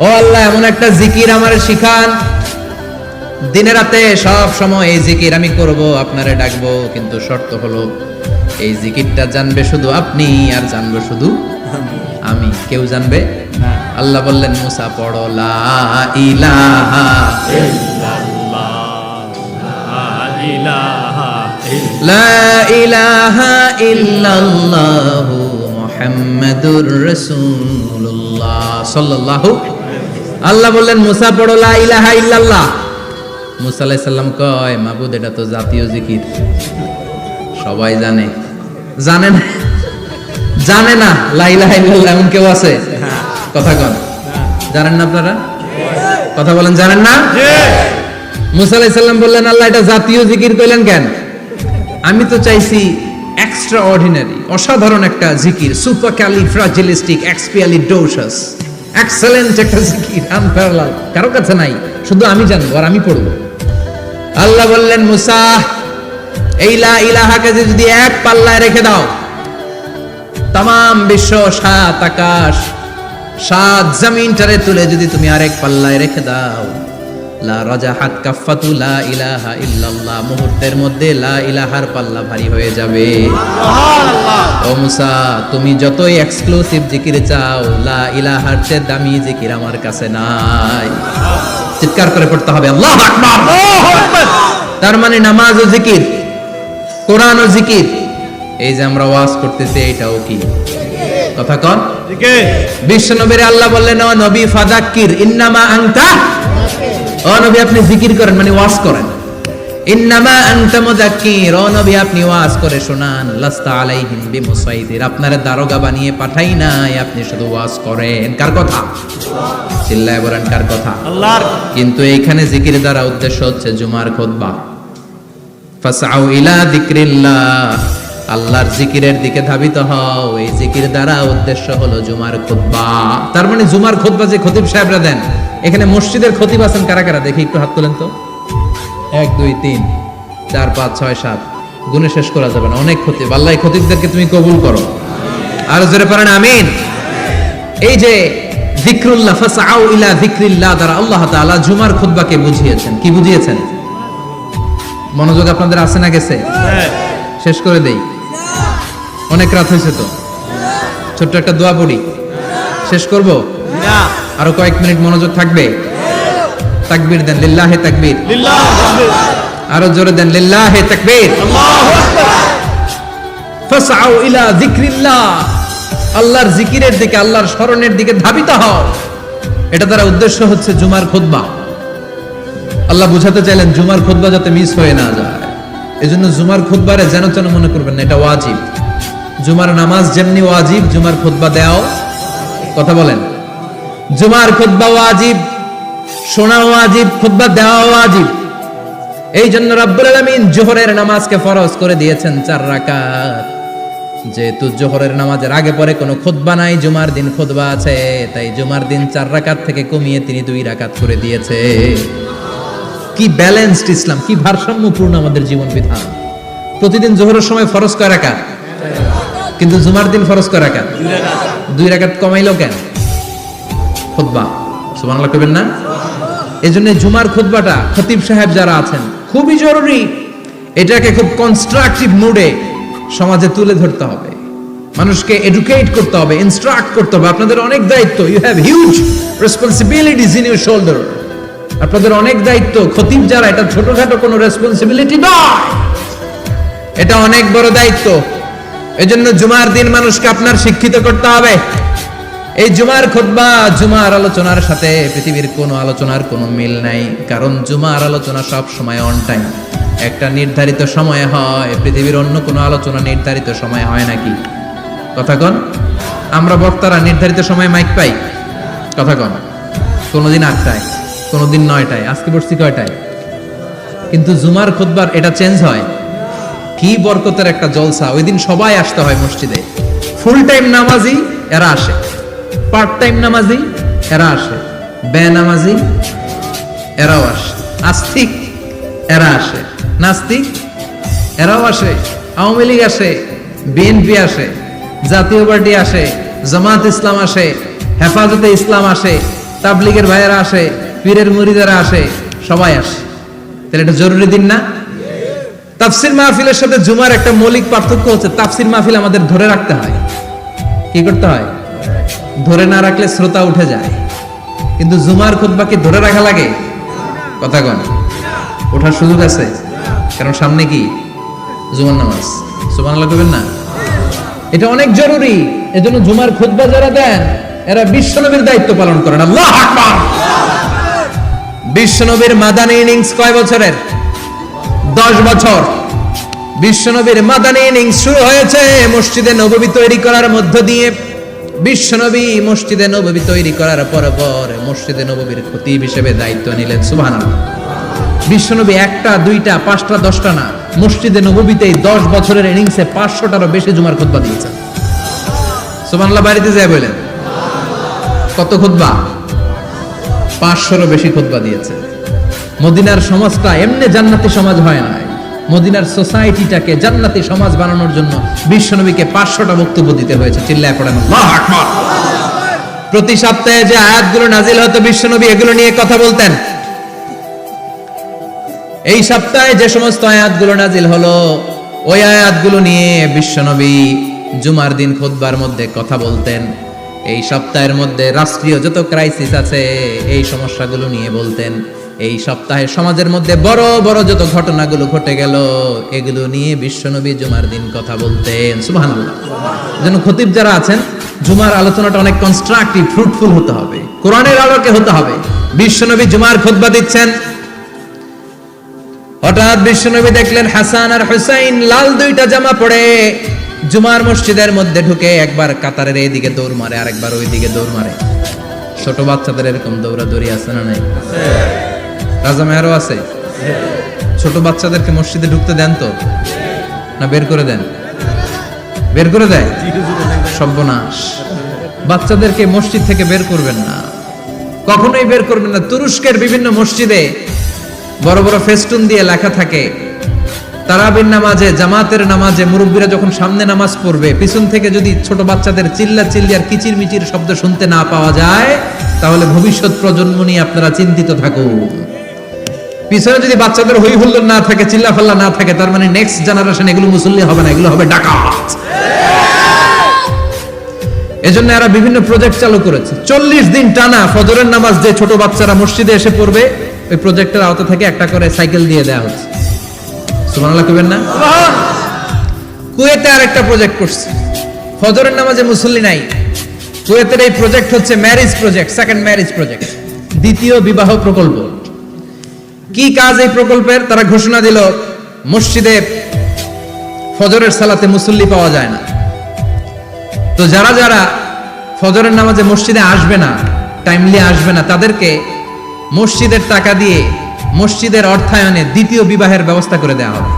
ও আল্লাহ এমন একটা জিকির আমার শিখান, দিনে রাতে সব সময় এই জিকির আমি করব, আপনারে ডাকবো, কিন্তু শর্ত হলো এই জিকিরটা জানবে শুধু আপনি আর জানবো শুধু আমি, কেউ জানবে না। আল্লাহ বললেন মুসা পড়ো লা ইলাহা লা ইলাহা ইল্লাল্লাহু মুহাম্মাদুর রাসূলুল্লাহ সাল্লাল্লাহু। আল্লাহ বললেন মুসা পড়ো লা ইলাহা ইল্লাল্লাহ। মুসা আলাইহিস সালাম কয় মাবুদ এটা তো জাতীয় জিকির, সবাই জানে। জানে না, জানে না লা ইলাহা ইল্লাল্লাহ এমন কেউ আছে? কথা কন, জানেন না আপনারা? কথা বলেন, জানেন না? মুসা আলাইহিস সালাম বললেন আল্লাহ এটা জাতীয় জিকির কইলেন কেন? আমি তো চাইছি এক্সট্রা অর্ডিনারি, অসাধারণ একটা জিকির, সুপারক্যালিফ্রাজিলিস্টিক এক্সপিয়ালিডোসাস, এক্সেলেন্ট একটা জিকির, আনপ্যারালাল, কারো কাছে নাই, শুধু আমি জানবো আর আমি পড়বো। আল্লাহ বললেন মুসা এই লা ইলাহাকে যদি এক পাল্লায় রেখে দাও, তামাম বিশ্ব, সাত আকাশ, সাত জমিনটারে তুলে যদি তুমি আরেক পাল্লায় রেখে দাও, লা রাজাহাত কাফাতু লা ইলাহা ইল্লাল্লাহ, মুহূর্তের মধ্যে লা ইলাহার পাল্লা ভারী হয়ে যাবে। ও মুসা তুমি যতই এক্সক্লুসিভ জিকির চাও, লা ইলাহার চেয়ে দামি জিকির আমার কাছে নাই। চিৎকার করে পড়তে হবে আল্লাহু আকবার। তার মানে নামাজ ও জিকির, কোরআন ও জিকির, এই যে আমরা ওয়াজ করতেছি এটাও কি? কথা কন। বিশ্ব নবীর আল্লাহ বললেন ও নবী ফাযাক্কির ইন্নামা আনতা, ও নবী আপনি জিকির করেন মানে ওয়াজ করেন। ইন্নামা আনতা মুযাক্কির, ও নবী আপনি ওয়াজ করে শোনান। লাস্তা আলাইহিম বিমুসাইতির, আপনারে দারোগা বানিয়ে পাঠাই নাই, আপনি শুধু ওয়াজ করেন। কার কথা? চিল্লায় বলেন কার কথা? আল্লাহর। কিন্তু এইখানে জিকির দ্বারা উদ্দেশ্য হচ্ছে জুমার খুতবা। ফাসআউ ইলা যিকরিল্লাহ, আল্লাহর জিকিরের দিকে ধাবিত হও, এই জিকির দ্বারা উদ্দেশ্য হলো জুমার খুতবা। তার মানে জুমার খুতবা যে খতিব সাহেবরা দেন, এখানে মসজিদের খতিব আছেন কারা কারা দেখি একটু হাত তোলেন তো। 1 2 3 4 5 6 7 গুণে শেষ করা যাবে না, অনেক খতিব। আল্লাহ এই খতিবদেরকে তুমি কবুল করো, আর জোরে পড়েন আমিন। এই যে যিকরুল্লাহ, ফাসআউ ইলা যিকরিল্লাহ দ্বারা আল্লাহ তাআলা জুমার খুতবাকে বুঝিয়েছেন। কি বুঝিয়েছেন? মনোযোগ আপনাদের আছে না গেছে? শেষ করে দেই, অনেক রাত হয়েছে তো। ছোট্ট একটা দোয়া পড়ি, শেষ করব? না, আরো কয়েক মিনিট মনোযোগ থাকবে। তাকবীর দেন, লিল্লাহি তাকবীর। আরো জোরে দেন, লিল্লাহি তাকবীর। ফাসআউ ইলা যিকরিল্লাহ, আল্লাহর জিকিরের দিকে, আল্লাহর স্মরণের দিকে ধাবিত হও। এটা দ্বারা উদ্দেশ্য হচ্ছে জুমার খুতবা। আল্লাহ বুঝাতে চাইলেন জুমার খুতবা যাতে মিস হয়ে না যায়, এজন্য জুমার খুতবারে যেন তেন মনে করবেন না, এটা ওয়াজিব। জুমার নামাজ যেমনি ওয়াজিব, জুমার খুতবা দেওয়াও, কথা বলেন, জুমার খুতবা ওয়াজিব, শোনা ওয়াজিব, খুতবা দেওয়া ওয়াজিব। এই জন্য রাব্বুল আলামিন জোহরের নামাজকে ফরজ করে দিয়েছেন 4 রাকাত। যেহেতু জোহরের নামাজের আগে পরে কোনো খুতবা নাই, জুমার দিন খুতবা আছে, তাই জুমার দিন 4 রাকাত থেকে কমিয়ে তিনি 2 রাকাত করে দিয়েছে। কি ব্যালেন্সড ইসলাম, কি ভারসাম্যপূর্ণ আমাদের জীবন বিধান। প্রতিদিন জোহরের সময় ফরজ কয় রাকাত, কিন্তু জুমার দিন ফরজ কয় রাকাত? 2 রাকাত কমাইলো কেন? খুতবা, সুবহানাল্লাহ কইবেন না? এজন্য জুমার খুতবাটা খতিব সাহেব যারা আছেন খুবই জরুরি। এটাকে খুব কনস্ট্রাকটিভ মুডে সমাজে তুলে ধরতে হবে, মানুষকে এডুকেট করতে হবে, ইনস্ট্রাক্ট করতে হবে। আপনাদের অনেক দায়িত্ব, you have huge responsibilities in your shoulder. আপনাদের অনেক দায়িত্ব। খতিব যারা, এটা ছোটখাটো কোনো রেসপন্সিবিলিটি নয়, এটা অনেক বড় দায়িত্ব। এজন্য জুমার দিন মানুষকে আপনার শিক্ষিত করতে হবে। এই জুমার খুতবা, জুমার আলোচনার সাথে পৃথিবীর কোনো আলোচনার কোনো মিল নাই, কারণ জুমার আলোচনা সব সময় অন টাইম, একটা নির্ধারিত সময়ে হয়। পৃথিবীর অন্য কোনো আলোচনা নির্ধারিত সময় হয় নাকি? কথা কন। আমরা বক্তারা নির্ধারিত সময়ে মাইক পাই? কথা কন। কোনোদিন 8টায়, কোনোদিন 9টায়, আজকে বসছি কয়টায়? কিন্তু জুমার খুতবার এটা চেঞ্জ হয়। কি বরকতের একটা জলসা! ওই দিন সবাই আসতে হয় মসজিদে। ফুল টাইম নামাজি এরা আসে, পার্ট টাইম নামাজি এরা আসে, বেনামাজি এরাও আসে, আস্তিক এরা আসে, নাস্তিক এরাও আসে, আওয়ামী লীগ আসে, বিএনপি আসে, জাতীয় পার্টি আসে, জামাত ইসলাম আসে, হেফাজতে ইসলাম আসে, তাবলীগের ভাইয়েরা আসে, পীরের মুরিদেরা আসে, সবাই আসে। তাহলে এটা জরুরি দিন না? তাফসির মাহফিলের সাথে জুমার একটা মৌলিক পার্থক্য হচ্ছে, তাফসির মাহফিল আমাদের ধরে রাখতে হয়। কি করতে হয়? ধরে না রাখলে শ্রোতা উঠে যায়। কিন্তু জুমার খুতবা কি ধরে রাখা লাগে? কথা কন, ওঠার সুযোগ আছে, কারণ সামনে কি জুমার নামাজ। সুবহানাল্লাহ কইবেন না? এটা অনেক জরুরি। এজন্য জুমার খুতবা যারা দেন এরা বিশ্বনবীর দায়িত্ব পালন করেন। আল্লাহু আকবার। বিশ্বনবীর মাদানী ইনিংস কয় বছরের? 10 বছর। বিশ্বনবীর মাদানী ইনিংস শুরু হয়েছে মসজিদে নববী তৈরি করার মধ্য দিয়ে। বিশ্বনবী মসজিদে নববী তৈরি করার পর মসজিদে নববীর খতিব হিসেবে দায়িত্ব নিলেন। সুবহানাল্লাহ। বিশ্বনবী একটা, দুইটা, পাঁচটা, 10টা না, মসজিদে নববীতে 10 বছরের ইনিংসে 500টারও বেশি জুমার খুতবা দিয়েছেন। সুবহানাল্লাহ। বাড়িতে যায় বলেন কত খুতবা? 500রও বেশি খুতবা দিয়েছে। মদিনার সমাজটা এমনি জান্নাতি সমাজ হয় না। মদিনার সোসাইটিটাকে জান্নাতি সমাজ বানানোর জন্য বিশ্বনবীকে 500টা বক্তব্য দিতে হয়েছে। চিল্লায় পড়েন আল্লাহু আকবার। প্রতি সপ্তাহে যে আয়াতগুলো নাজিল হতো বিশ্বনবী এগুলো নিয়ে কথা বলতেন। এই সপ্তাহে যে সমস্ত আয়াতগুলো নাজিল হলো ওই আয়াতগুলো নিয়ে বিশ্বনবী জুমার দিন খুতবার মধ্যে কথা বলতেন। এই সপ্তাহের মধ্যে রাষ্ট্রীয় যত ক্রাইসিস আছে এই সমস্যাগুলো নিয়ে বলতেন। এই সপ্তাহে সমাজের মধ্যে বড় বড় যত ঘটনাগুলো ঘটে গেল এগুলো নিয়ে বিশ্বনবী জুমার দিন কথা বলতেন। সুবহানাল্লাহ। যেন খতিব যারা আছেন জুমার আলোচনাটা অনেক কনস্ট্রাকটিভ, ফ্রুটফুল হতে হবে, কোরআনের আলোকে হতে হবে। বিশ্বনবী জুমার খুতবা দিচ্ছেন, হঠাৎ বিশ্বনবী দেখলেন হাসান আর হুসাইন লাল 2টা জামা পরে জুমার মসজিদের মধ্যে ঢুকে একবার কাতারের এইদিকে দৌড় মারে, আরেকবার ওইদিকে দৌড় মারে। ছোট বাচ্চাদের এরকম দৌড়াদৌড়ি আছে না নাই? রাজা মেয়ারও আছে। ছোট বাচ্চাদেরকে মসজিদে ঢুকতে দেন তো না বের করে দেন? বের করে দেয়। সর্বনাশ। বাচ্চাদেরকে মসজিদ থেকে বের করবেন না, কখনোই বের করবেন না। তুরস্কের বিভিন্ন মসজিদে বড় বড় ফেস্টুন দিয়ে লেখা থাকে তারাবির নামাজে, জামাতের নামাজে মুরব্বীরা যখন সামনে নামাজ পড়বে পিছন থেকে যদি ছোট বাচ্চাদের চিল্লা চিল্লি আর কিচির মিচির শব্দ শুনতে না পাওয়া যায় তাহলে ভবিষ্যৎ প্রজন্ম নিয়ে আপনারা চিন্তিত থাকুন। পিছনে যদি বাচ্চাদের হই হুল্লোড় না থাকে, চিল্লা ফাল্লা না থাকে, তার মানে নেক্সট জেনারেশন এগুলো মুসল্লি হবে না, এগুলো হবে ডাকাত। এজন্য এরা বিভিন্ন প্রজেক্ট চালু করেছে। 40 দিন টানা ফজরের নামাজ যে ছোট বাচ্চারা মসজিদে এসে পড়বে ওই প্রজেক্টের আওতা থেকে একটা করে সাইকেল দিয়ে দেওয়া হচ্ছে। সুবহানাল্লাহ কইবেন না? কুয়েতে আরেকটা প্রজেক্ট করছে, ফজরের নামাজে মুসল্লি নাই। কুয়েতের এই প্রজেক্ট হচ্ছে marriage project, second marriage project, দ্বিতীয় বিবাহ প্রকল্প। কি কাজ এই প্রকল্পের? তারা ঘোষণা দিল মসজিদে ফজরের সালাতে মুসল্লি পাওয়া যায় না, তো যারা যারা ফজরের নামাজে মসজিদে আসবে না, টাইমলি আসবে না, তাদেরকে মসজিদের টাকা দিয়ে মসজিদের অর্থায়নে দ্বিতীয় বিবাহের ব্যবস্থা করে দেওয়া হবে।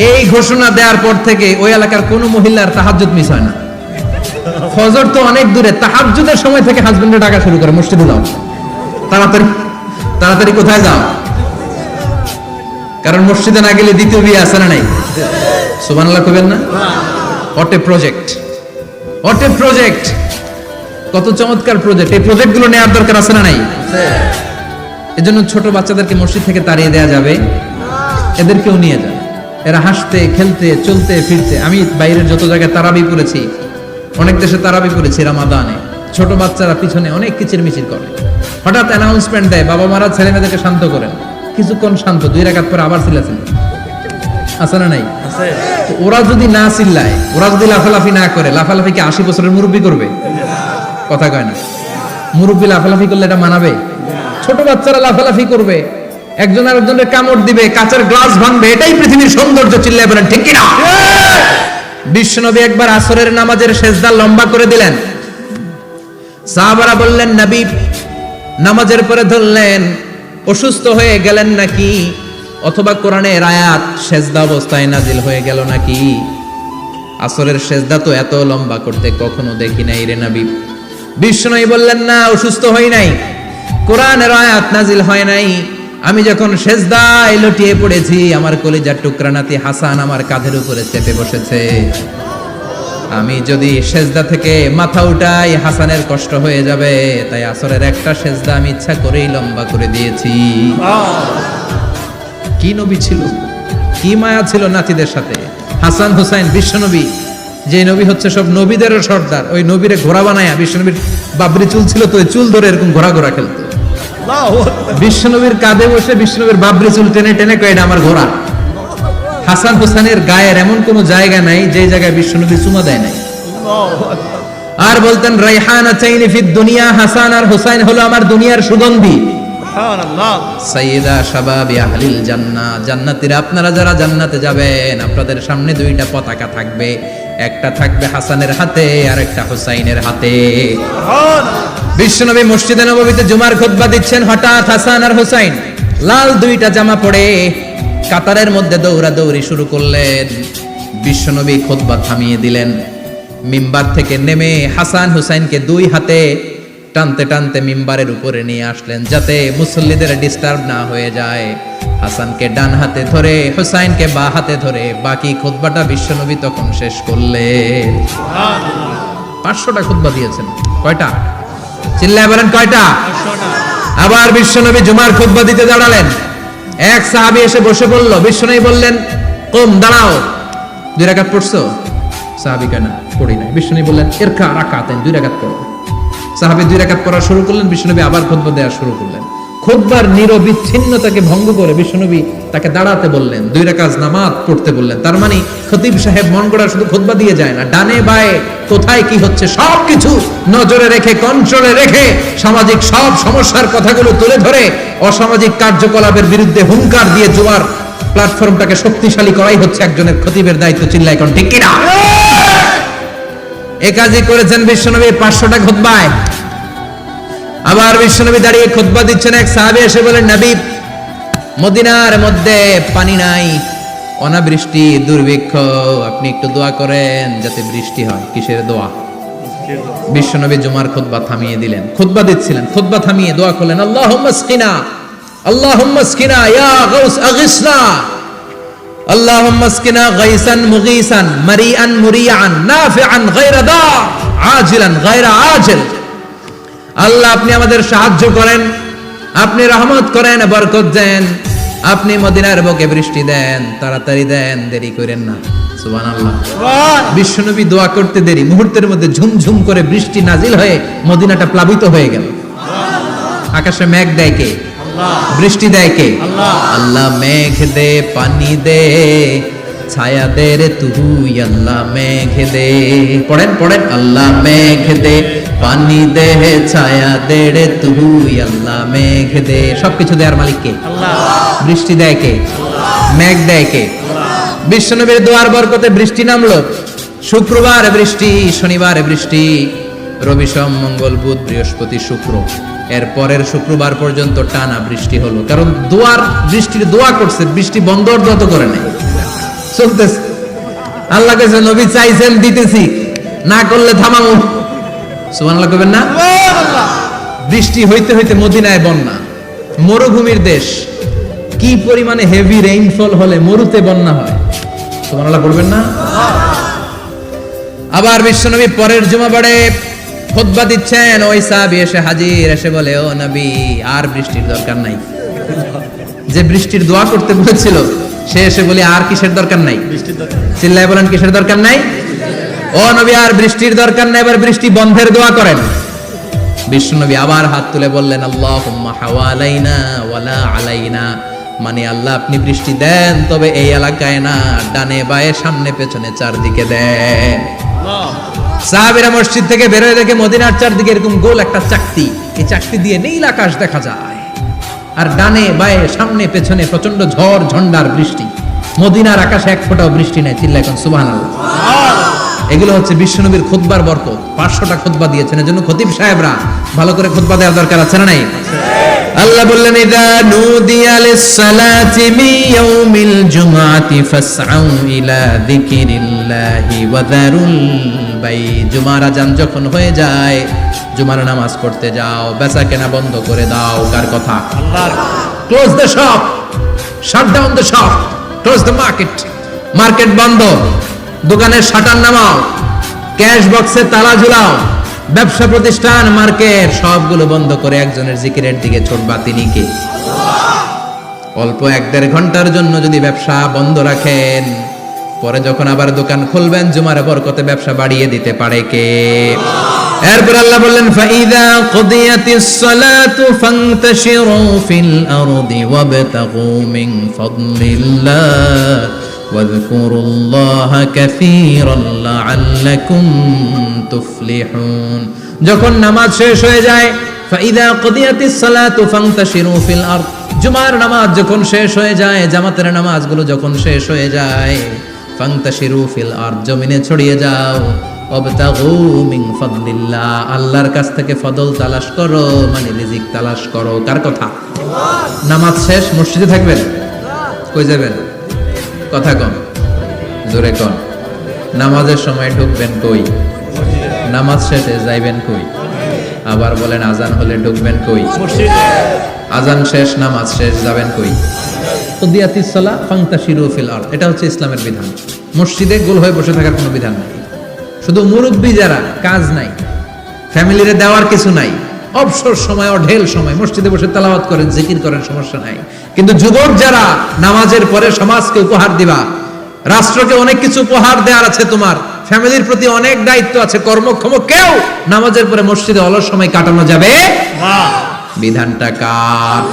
এই ঘোষণা দেওয়ার পর থেকে ওই এলাকার কোনো মহিলার তাহাজ্জুদ মিস হয় না। ফজর তো অনেক দূরে, তাহাজ্জুদের সময় থেকে হাজবেন্ডের ডাকা শুরু করে মসজিদে যাও, তাড়াতাড়ি তাড়াতাড়ি কোথায় যাও, কারণ মসজিদে না গেলে দ্বিতীয় বিয়ে আছে না নাই? সুবহানাল্লাহ কইবেন না? What a project, what a project, কত চমৎকার প্রজেক্ট। এই প্রজেক্টগুলো নেওয়ার দরকার আছে না নাই? এজন্য ছোট বাচ্চাদেরকে মসজিদ থেকে তাড়িয়ে দেওয়া যাবে, এদেরকেও নিয়ে যাবে। এরা হাসতে খেলতে চলতে ফিরতে। আমি বাইরের যত জায়গায় তারাবি পড়েছি, অনেক দেশে তারাবি পড়েছি রামাদানে, ছোট বাচ্চারা পিছনে অনেক কিচির মিচির করে। হঠাৎ অ্যানাউন্সমেন্ট দেয় বাবা মারা ছেলে মেয়েদেরকে শান্ত করেন, কিছুক্ষণ শান্ত, 2 রাকাত পরে আবার চিল্লাচিল্লি আছে না নাই? ওরা যদি না চিল্লায়, ওরা যদি লাফালাফি না করে, লাফালাফি কি 80 বছরের মুরব্বী করবে? কথা কয় না। মুরব্বী লাফালাফি করলে এটা মানাবে? ছোট বাচ্চারা লাফালাফি করবে, একজন আরেকজনের কামড় দিবে, কাঁচের গ্লাস ভাঙবে, এটাই পৃথিবীর সৌন্দর্য। চিল্লায় বলেন ঠিক কিনা? বিশ্বনবী একবার আসরের নামাজের সেজদা লম্বা করে দিলেন। সাহাবারা বললেন নবী নামাজের পরে ধরলেন অসুস্থ হয়ে গেলেন নাকি, অথবা কোরআনের আয়াত সেজদা অবস্থায় নাজিল হয়ে গেল নাকি? আসরের সেজদা তো এত লম্বা করতে কখনো দেখি নাই রে নবী। বিশ্বনবী বললেন না, অসুস্থ হই নাই, কোরআনের আয়াত নাজিল হয় নাই। আমি যখন সেজদায় লটিয়ে পড়েছি আমার কলিজার টুকরা নাতি হাসান আমার কাঁধের উপরে চেপে বসেছে। আমি যদি সেজদা থেকে মাথা উঠাই হাসানের কষ্ট হয়ে যাবে, তাই আসরের একটা সেজদা আমি ইচ্ছা করেই লম্বা করে দিয়েছি। কি নবী ছিল, কি মায়া ছিল নাতিদের সাথে। হাসান হুসাইন বিশ্বনবী, যে নবী হচ্ছে সব নবীদেরও সর্দার, ওই নবীরে ঘোড়া বানায়া, বিশ্বনবীর বাবরি চুল ছিল তো ওই চুল ধরে এরকম ঘোড়া ঘোড়া খেলতো। বিশ্বনবীর কাঁধে বসে বিশ্বনবীর বাবরি চুল টেনে টেনে কয় এটা আমার ঘোড়া। হাসান হুসাইনের গায়ের এমন কোন জায়গা নাই যে জায়গায় বিশ্বনবী চুমা দেয় নাই। আর বলতেন রাইহানাতাইনি ফিদ দুনিয়া, হাসান আর হুসাইন হলো আমার দুনিয়ার সুগন্ধি। সুবহানাল্লাহ। সাইয়্যিদা শাবাবি আহলিল জান্নাহ, জান্নাতীরা আপনারা যারা জান্নাতে যাবেন আপনাদের সামনে দুইটা পতাকা থাকবে, একটা থাকবে হাসানের হাতে আর একটা হুসাইনের হাতে। বিশ্বনবী মসজিদে নববীতে জুমার খুতবা দিচ্ছেন, হঠাৎ হাসান আর হুসাইন লাল দুইটা জামা পরে কাতারের মধ্যে দৌড়াদৌড়ি শুরু করলেন। বিশ্বনবী খুতবা থামিয়ে দিলেন, মিম্বার থেকে নেমে হাসান হুসাইনকে দুই হাতে টানতে টানতে মিম্বারের উপরে নিয়ে আসলেন যাতে মুসল্লিদের ডিস্টার্ব না হয়ে যায়। হাসানকে ডান হাতে ধরে হুসাইনকে বা হাতে ধরে বাকি খুতবাটা বিশ্বনবী তখন শেষ করলেন। 500টা খুতবা দিয়েছেন। কয়টা? চিল্লায় বলেন কয়টা? আবার বিশ্বনবী জুমার খুতবা দিতে দাঁড়ালেন। এক সাহাবী এসে বসে বলল, বিশ্বনবী বললেন কম, দাঁড়াও। 2 রাকাত পড়ছো? সাহাবী কেন পড়ি নাই। বিশ্বনবী বললেন ইরকা রাকাতাইন, 2 রাকাত পড়ো। সাহাবী 2 রাকাত পড়া শুরু করলেন, বিশ্বনবী আবার খুতবা দেওয়া শুরু করলেন। খুতবার নিরবিচ্ছিন্নতাকে ভঙ্গ করে বিশ্বনবী তাকে দাঁড়াতে বললেন, 2 রাকাত নামাজ পড়তে বললেন। তার মানে খতিব সাহেব মন গড়া শুধু খুতবা দিয়ে যায় না, ডানে বায়ে কোথায় কি হচ্ছে সবকিছু নজরে রেখে, কন্ট্রোলে রেখে, সামাজিক সব সমস্যার কথাগুলো তুলে ধরে অসামাজিক কার্যকলাপের বিরুদ্ধে হুঙ্কার দিয়ে জুমার প্ল্যাটফর্মটাকে শক্তিশালী করাই হচ্ছে একজনের খতিবের দায়িত্ব। চিল্লায় কোন ঠিক কিনা? এ কাজই করেছেন বিশ্বনবী 500টা খুতবায়। আবার বিশ্বনবী দাঁড়িয়ে খুতবা দিচ্ছেন, এক সাহাবী এসে বলেন, নবী মদিনার মধ্যে পানি নাই, অনাবৃষ্টি, দুর্ভিক্ষ, আপনি একটু দোয়া করেন যাতে বৃষ্টি হয়। কিসের দোয়া? বিশ্বনবী জুমার খুতবা থামিয়ে দিলেন, খুতবা দিচ্ছিলেন, খুতবা থামিয়ে দোয়া করলেন, আল্লাহুম্মা আসকিনা, আল্লাহুম্মা আসকিনা ইয়া গাউস আগিসনা, আল্লাহুম্মা আসকিনা গাইসান মুগীসান মারিআন মুরিআন নাফিআন গায়রা দা আজিলান গায়রা আজিল। আল্লাহ আপনি আমাদের সাহায্য করেন, আপনি রহমত করেন, বরকত দেন, আপনি মদিনার বুকে বৃষ্টি দেন, তাড়াতাড়ি দেন, দেরি করেন না। সুবহানাল্লাহ। বিশ্বনবী দোয়া করতে দেরি, মুহূর্তের মধ্যে ঝুমঝুম করে বৃষ্টি নাজিল হয়ে মদিনাটা প্লাবিত হয়ে গেল। আকাশে মেঘ দেয় কে? বৃষ্টি দেয় কে? আল্লাহ মেঘ দে, পানি দে, ছায়া দে রে তুই, আল্লাহ মেঘ দে। পড়েন পড়েন, আল্লাহ মেঘ দে, পানি দে, ছায়া দে রে তুই, আল্লাহ মেঘ দে। সবকিছু দেয়ার মালিক কে? আল্লাহ। বৃষ্টি দেয় কে? মেঘ দেয় কে? বিশ্বনবীর দোয়ার বরকতে বৃষ্টি নামলো। শুক্রবার বৃষ্টি, শনিবার বৃষ্টি, রবি সোম মঙ্গল বুধ বৃহস্পতি শুক্র, এর পরের শুক্রবার পর্যন্ত টানা বৃষ্টি হলো। কারণ দোয়ার বৃষ্টির দোয়া করছে, বৃষ্টি বন্ধ অর্ধ করে নাই, চলতেছে। আল্লাহ কাছে নবী চাইছেন, দিতেছি, না করলে থামাবো। সুবহানাল্লাহ কইবেন না? বৃষ্টি হইতে হইতে মদিনায় বন্যা, মরুভূমির দেশ, কি পরিমাণে হেভি রেইনফল হলে মরুতে বন্যা হয়। সুবহানাল্লাহ পড়বেন না? আবার বিশ্বনবী পরের জুমাবারে খুতবা দিচ্ছেন, ওই সাহাবী এসে হাজির, এসে বলে, ও নবী আর বৃষ্টির দরকার নাই। যে বৃষ্টির দোয়া করতে বলেছিল সে এসে বলে আর কিসের দরকার নাই? চিল্লায় বলেন কিসের দরকার নাই? ও নবী আর বৃষ্টির দরকার নাই, এবার বৃষ্টি বন্ধের দোয়া করেন। বিশ্বনবী আবার হাত তুলে বললেন, আল্লাহুম্মা হাওয়ালাইনা ওয়ালা আলাইনা, মানে আল্লাহ আপনি বৃষ্টি দেন, তবে এই এলাকায় না, ডানে বায়ে সামনে পেছনে চারদিকে দেন। সাহাবীরা মসজিদ থেকে বের হয়ে দেখে মদিনার চারদিকে এরকম গোল একটা চাকতি, এই চাকতি দিয়ে নীল আকাশ দেখা যায়, আর ডানে বায়ে সামনে পেছনে প্রচন্ড ঝড় ঝন্ডার বৃষ্টি। মদিনার আকাশে এক ফোঁটাও বৃষ্টি নাই। চিল্লায় এখন সুবহানাল্লাহ। এগুলো হচ্ছে বিশ্বনবীর খুতবার বরকত। 500টা খুতবা দিয়েছেন, এজন্য খতিব সাহেবরা ভালো করে খুতবা দেওয়ার দরকার আছে না নাই? আল্লাহ বললেন, ইযা নুদিয়া লিস-সালাতি মিন ইয়াউমিল জুমআতি ফাসআউ ইলা যিকিরিল্লাহি ওয়া যারুল বাই। জুমার আযান যখন হয়ে যায়, জুমার নামাজ পড়তে যাও, বেচা কেনা বন্ধ করে দাও। কার কথা? আল্লাহর। Close the shop, shut down the shop, close the market. Market বন্ধ, দোকানের শাটার নামাও, ক্যাশ বক্সে তালা ঝুলাও, ব্যবসা প্রতিষ্ঠান মার্কেট সবগুলো বন্ধ করে একজনের জিকিরের দিকে ছুটবা, তিনি কে? অল্প 1-1.5 ঘন্টার জন্য যদি ব্যবসা বন্ধ রাখেন, পরে যখন আবার দোকান খুলবেন জুমার বরকতে ব্যবসা বাড়িয়ে দিতে পারে কে? এরপর আল্লাহ বললেন ফাইদা কুদিয়াতিস সালাতু ফান্তাশিরু ফিল আরদি ওয়াবতাগু মিন ফাদলিল্লাহ ওয়াযকুরুল্লাহা কাসীরান লাআল্লাকুম তুফলিহুন। যখন নামাজ শেষ হয়ে যায়, ফাইদা কুদিয়াতিস সালাতু ফান্তাশিরু ফিল আরদ, জুমার নামাজ যখন শেষ হয়ে যায়, জামাতের নামাজগুলো যখন শেষ হয়ে যায়, ফান্তাশিরু ফিল আরদ, জমিনে ছড়িয়ে যাও, ওয়াবতাগু মিন ফাদলিল্লাহ, আল্লাহর কাছ থেকে ফজল তালাশ করো, মানে রিজিক তালাশ করো। কার কথা? নামাজ শেষ মসজিদে থাকবেন? কই যাবেন? কথা কম, জোরে কন। নামাজের সময় ঢুকবেন কই? নামাজ শেষে যাইবেন কই? আবার বলেন আজান হলে ঢুকবেন কই? মসজিদে। আজান শেষ, নামাজ শেষ, যাবেন কই? কুদিয়াতিস সালাহ ফান্তাশিরু ফিল আরদ, এটা হচ্ছে ইসলামের বিধান। মসজিদে গোল হয়ে বসে থাকার কোনো বিধান নাই। শুধু মুরব্বী যারা, কাজ নাই, ফ্যামিলিরে দেওয়ার কিছু নাই, অবসর সময় ঢেল সময় মসজিদে বসে তেলাওয়াত করেন, জিকির করেন, সমস্যা নাই। কিন্তু যুবক যারা, নামাজের পরে সমাজকে উপহার দিবা, রাষ্ট্রকে অনেক কিছু উপহার দেওয়ার আছে, তোমার ফ্যামিলির প্রতি অনেক দায়িত্ব আছে, কর্মক্ষম কেউ নামাজের পরে মসজিদে অলস সময় কাটানো যাবে? না। বিধানটা কার?